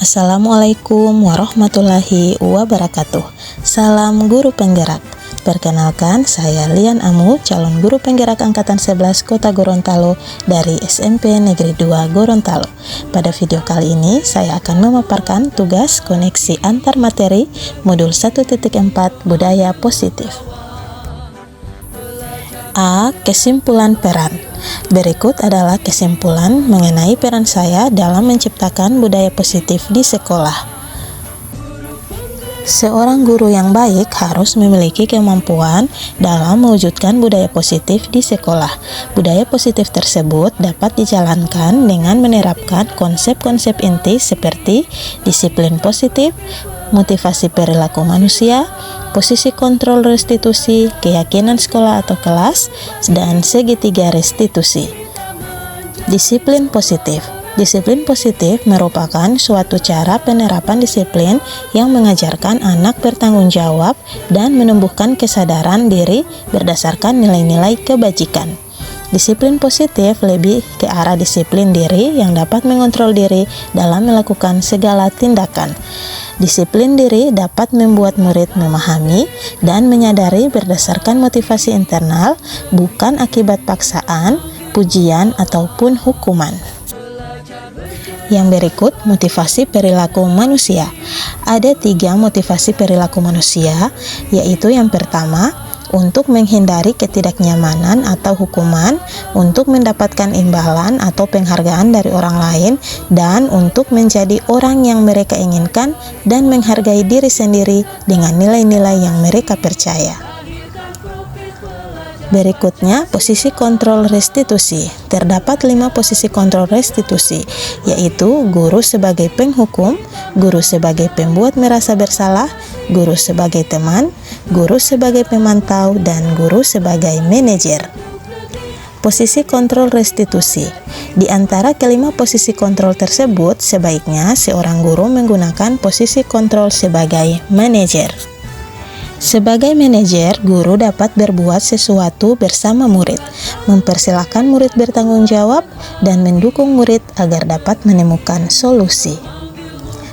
Assalamualaikum warahmatullahi wabarakatuh. Salam guru penggerak. Perkenalkan, saya Lian Amu, calon guru penggerak angkatan 11 Kota Gorontalo dari SMP Negeri 2 Gorontalo. Pada video kali ini, saya akan memaparkan tugas koneksi antar materi modul 1.4 Budaya Positif. A. Kesimpulan peran. Berikut adalah kesimpulan mengenai peran saya dalam menciptakan budaya positif di sekolah. Seorang guru yang baik harus memiliki kemampuan dalam mewujudkan budaya positif di sekolah. Budaya positif tersebut dapat dijalankan dengan menerapkan konsep-konsep inti seperti disiplin positif, motivasi perilaku manusia, posisi kontrol restitusi, keyakinan sekolah atau kelas, dan segitiga restitusi. Disiplin positif. Disiplin positif merupakan suatu cara penerapan disiplin yang mengajarkan anak bertanggung jawab dan menumbuhkan kesadaran diri berdasarkan nilai-nilai kebajikan. Disiplin positif lebih ke arah disiplin diri yang dapat mengontrol diri dalam melakukan segala tindakan. Disiplin diri dapat membuat murid memahami dan menyadari berdasarkan motivasi internal, bukan akibat paksaan, pujian, ataupun hukuman. Yang berikut, motivasi perilaku manusia. Ada 3 motivasi perilaku manusia, yaitu yang pertama, untuk menghindari ketidaknyamanan atau hukuman, untuk mendapatkan imbalan atau penghargaan dari orang lain, dan untuk menjadi orang yang mereka inginkan dan menghargai diri sendiri dengan nilai-nilai yang mereka percaya. Berikutnya, posisi kontrol restitusi. Terdapat 5 posisi kontrol restitusi, yaitu guru sebagai penghukum, guru sebagai pembuat merasa bersalah, guru sebagai teman, guru sebagai pemantau, dan guru sebagai manajer. Posisi kontrol restitusi. Di antara kelima posisi kontrol tersebut, sebaiknya seorang guru menggunakan posisi kontrol sebagai manajer. Sebagai manajer, guru dapat berbuat sesuatu bersama murid, mempersilahkan murid bertanggung jawab, dan mendukung murid agar dapat menemukan solusi.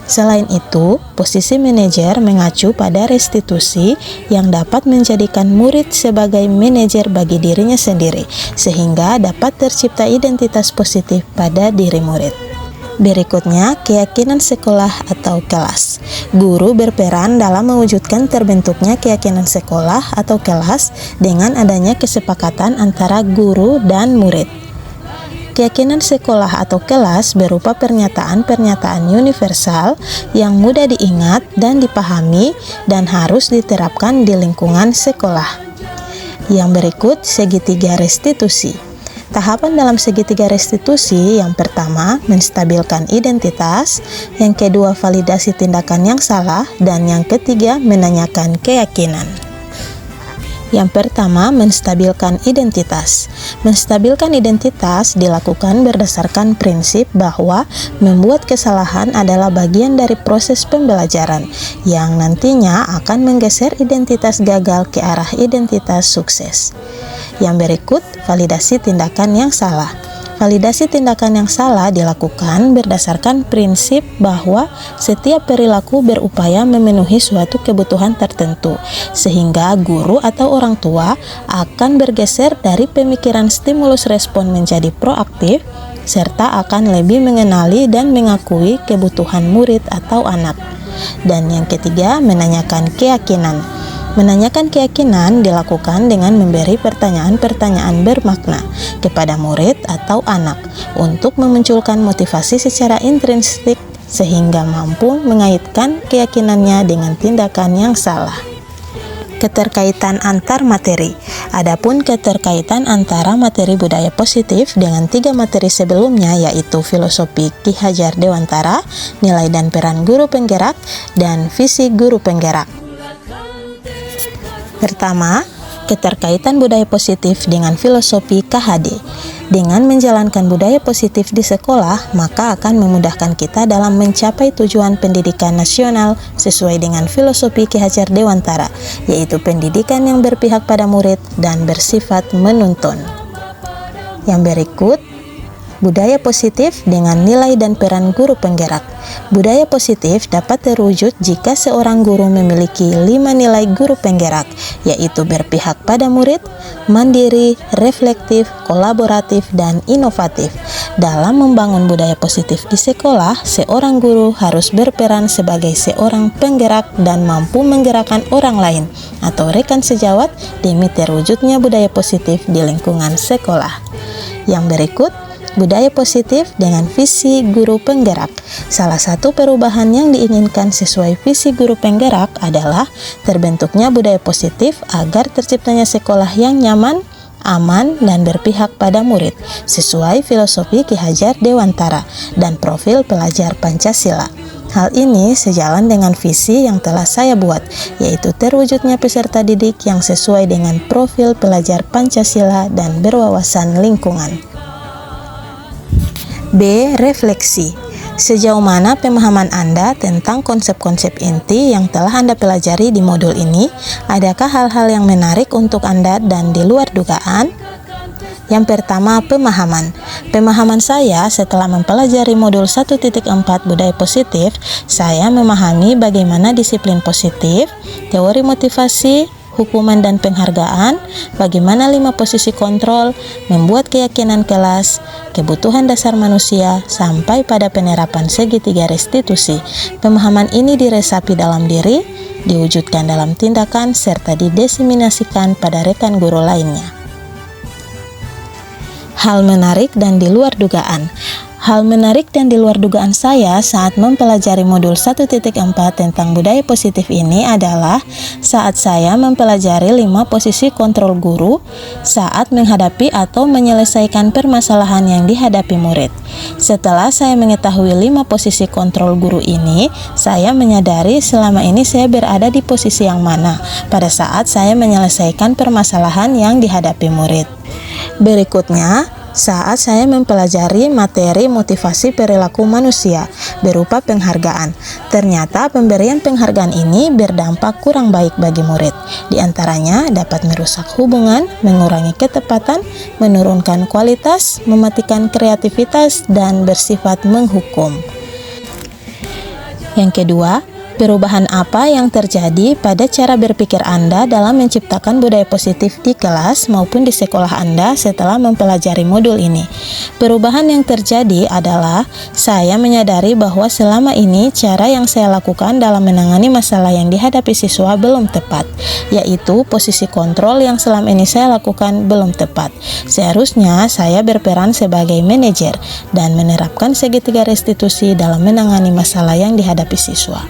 Selain itu, posisi manajer mengacu pada restitusi yang dapat menjadikan murid sebagai manajer bagi dirinya sendiri, sehingga dapat tercipta identitas positif pada diri murid. Berikutnya, keyakinan sekolah atau kelas. Guru berperan dalam mewujudkan terbentuknya keyakinan sekolah atau kelas dengan adanya kesepakatan antara guru dan murid. Keyakinan sekolah atau kelas berupa pernyataan-pernyataan universal yang mudah diingat dan dipahami dan harus diterapkan di lingkungan sekolah. Yang berikut, segitiga restitusi. Tahapan dalam segitiga restitusi, yang pertama, menstabilkan identitas, yang kedua, validasi tindakan yang salah, dan yang ketiga, menanyakan keyakinan. Yang pertama, menstabilkan identitas. Menstabilkan identitas dilakukan berdasarkan prinsip bahwa membuat kesalahan adalah bagian dari proses pembelajaran yang nantinya akan menggeser identitas gagal ke arah identitas sukses. Yang berikut, validasi tindakan yang salah. Validasi tindakan yang salah dilakukan berdasarkan prinsip bahwa setiap perilaku berupaya memenuhi suatu kebutuhan tertentu, sehingga guru atau orang tua akan bergeser dari pemikiran stimulus respon menjadi proaktif, serta akan lebih mengenali dan mengakui kebutuhan murid atau anak. Dan yang ketiga, menanyakan keyakinan. Menanyakan keyakinan dilakukan dengan memberi pertanyaan-pertanyaan bermakna kepada murid atau anak untuk memunculkan motivasi secara intrinsik sehingga mampu mengaitkan keyakinannya dengan tindakan yang salah. Keterkaitan antar materi. Adapun keterkaitan antara materi budaya positif dengan 3 materi sebelumnya, yaitu filosofi Ki Hajar Dewantara, nilai dan peran guru penggerak, dan visi guru penggerak. Pertama, keterkaitan budaya positif dengan filosofi KHD. Dengan menjalankan budaya positif di sekolah, maka akan memudahkan kita dalam mencapai tujuan pendidikan nasional sesuai dengan filosofi Ki Hajar Dewantara, yaitu pendidikan yang berpihak pada murid dan bersifat menuntun. Yang berikut, Budaya positif dengan nilai dan peran guru penggerak. Budaya positif dapat terwujud jika seorang guru memiliki 5 nilai guru penggerak, yaitu berpihak pada murid, mandiri, reflektif, kolaboratif, dan inovatif. Dalam membangun budaya positif di sekolah, seorang guru harus berperan sebagai seorang penggerak dan mampu menggerakkan orang lain atau rekan sejawat demi terwujudnya budaya positif di lingkungan sekolah. Yang berikut, budaya positif dengan visi guru penggerak. Salah satu perubahan yang diinginkan sesuai visi guru penggerak adalah terbentuknya budaya positif agar terciptanya sekolah yang nyaman, aman, dan berpihak pada murid sesuai filosofi Ki Hajar Dewantara dan profil pelajar Pancasila. Hal ini sejalan dengan visi yang telah saya buat, yaitu terwujudnya peserta didik yang sesuai dengan profil pelajar Pancasila dan berwawasan lingkungan. B. Refleksi. Sejauh mana pemahaman Anda tentang konsep-konsep inti yang telah Anda pelajari di modul ini? Adakah hal-hal yang menarik untuk Anda dan di luar dugaan? Yang pertama, pemahaman. Pemahaman saya setelah mempelajari modul 1.4 budaya positif, saya memahami bagaimana disiplin positif, teori motivasi, hukuman dan penghargaan, bagaimana 5 posisi kontrol, membuat keyakinan kelas, kebutuhan dasar manusia, sampai pada penerapan segitiga restitusi. Pemahaman ini diresapi dalam diri, diwujudkan dalam tindakan, serta didiseminasikan pada rekan guru lainnya. Hal menarik dan di luar dugaan. Hal menarik dan di luar dugaan saya saat mempelajari modul 1.4 tentang budaya positif ini adalah saat saya mempelajari 5 posisi kontrol guru saat menghadapi atau menyelesaikan permasalahan yang dihadapi murid. Setelah saya mengetahui 5 posisi kontrol guru ini, saya menyadari selama ini saya berada di posisi yang mana pada saat saya menyelesaikan permasalahan yang dihadapi murid. Berikutnya, saat saya mempelajari materi motivasi perilaku manusia berupa penghargaan, ternyata pemberian penghargaan ini berdampak kurang baik bagi murid. Di antaranya dapat merusak hubungan, mengurangi ketepatan, menurunkan kualitas, mematikan kreativitas, dan bersifat menghukum. Yang kedua, perubahan apa yang terjadi pada cara berpikir Anda dalam menciptakan budaya positif di kelas maupun di sekolah Anda setelah mempelajari modul ini? Perubahan yang terjadi adalah saya menyadari bahwa selama ini cara yang saya lakukan dalam menangani masalah yang dihadapi siswa belum tepat, yaitu posisi kontrol yang selama ini saya lakukan belum tepat. Seharusnya saya berperan sebagai manajer dan menerapkan segitiga restitusi dalam menangani masalah yang dihadapi siswa.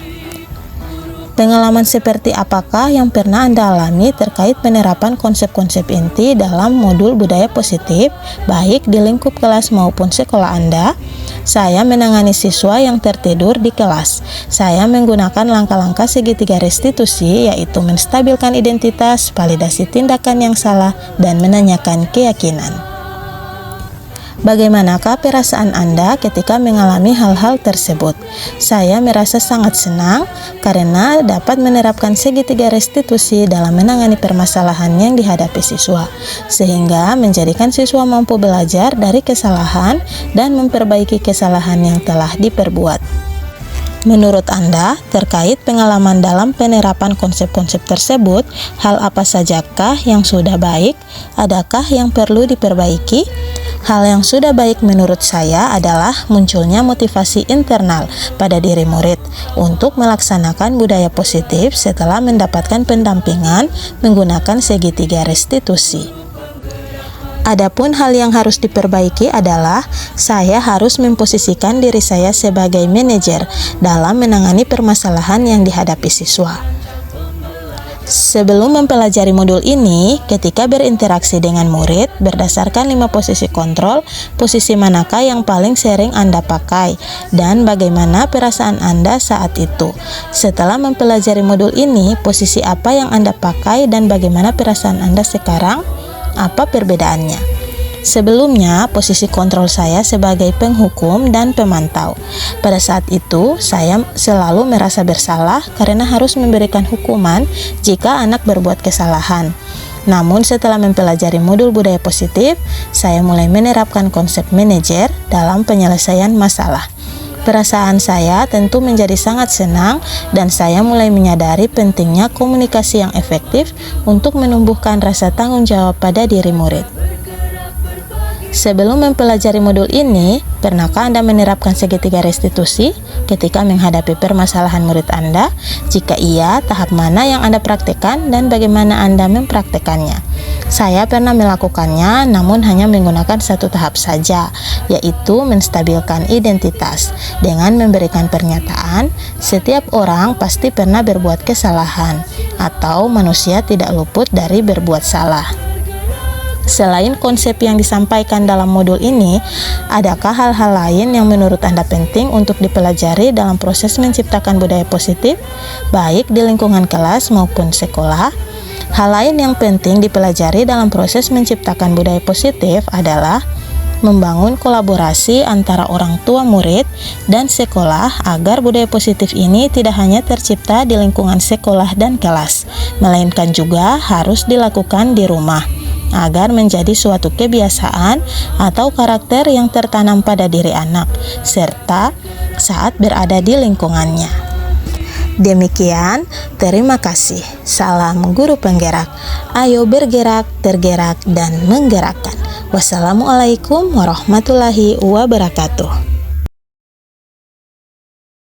Pengalaman seperti apakah yang pernah Anda alami terkait penerapan konsep-konsep inti dalam modul budaya positif, baik di lingkup kelas maupun sekolah Anda? Saya menangani siswa yang tertidur di kelas. Saya menggunakan langkah-langkah segitiga restitusi, yaitu menstabilkan identitas, validasi tindakan yang salah, dan menanyakan keyakinan. Bagaimanakah perasaan Anda ketika mengalami hal-hal tersebut? Saya merasa sangat senang karena dapat menerapkan segitiga restitusi dalam menangani permasalahan yang dihadapi siswa, sehingga menjadikan siswa mampu belajar dari kesalahan dan memperbaiki kesalahan yang telah diperbuat. Menurut Anda, terkait pengalaman dalam penerapan konsep-konsep tersebut, hal apa sajakah yang sudah baik? Adakah yang perlu diperbaiki? Hal yang sudah baik menurut saya adalah munculnya motivasi internal pada diri murid untuk melaksanakan budaya positif setelah mendapatkan pendampingan menggunakan segitiga restitusi. Adapun hal yang harus diperbaiki adalah saya harus memposisikan diri saya sebagai manajer dalam menangani permasalahan yang dihadapi siswa. Sebelum mempelajari modul ini, ketika berinteraksi dengan murid, berdasarkan 5 posisi kontrol, posisi manakah yang paling sering Anda pakai, dan bagaimana perasaan Anda saat itu? Setelah mempelajari modul ini, posisi apa yang Anda pakai dan bagaimana perasaan Anda sekarang? Apa perbedaannya? Sebelumnya, posisi kontrol saya sebagai penghukum dan pemantau. Pada saat itu, saya selalu merasa bersalah karena harus memberikan hukuman jika anak berbuat kesalahan. Namun setelah mempelajari modul budaya positif, saya mulai menerapkan konsep manajer dalam penyelesaian masalah. Perasaan saya tentu menjadi sangat senang dan saya mulai menyadari pentingnya komunikasi yang efektif untuk menumbuhkan rasa tanggung jawab pada diri murid. Sebelum mempelajari modul ini, pernahkah Anda menerapkan segitiga restitusi ketika menghadapi permasalahan murid Anda? Jika iya, tahap mana yang Anda praktekkan dan bagaimana Anda mempraktekannya? Saya pernah melakukannya, namun hanya menggunakan satu tahap saja, yaitu menstabilkan identitas. Dengan memberikan pernyataan, setiap orang pasti pernah berbuat kesalahan, atau manusia tidak luput dari berbuat salah. Selain konsep yang disampaikan dalam modul ini, adakah hal-hal lain yang menurut Anda penting untuk dipelajari dalam proses menciptakan budaya positif, baik di lingkungan kelas maupun sekolah? Hal lain yang penting dipelajari dalam proses menciptakan budaya positif adalah membangun kolaborasi antara orang tua murid dan sekolah agar budaya positif ini tidak hanya tercipta di lingkungan sekolah dan kelas, melainkan juga harus dilakukan di rumah, agar menjadi suatu kebiasaan atau karakter yang tertanam pada diri anak, serta saat berada di lingkungannya. Demikian, terima kasih. Salam guru penggerak. Ayo bergerak, tergerak, dan menggerakkan. Wassalamualaikum warahmatullahi wabarakatuh.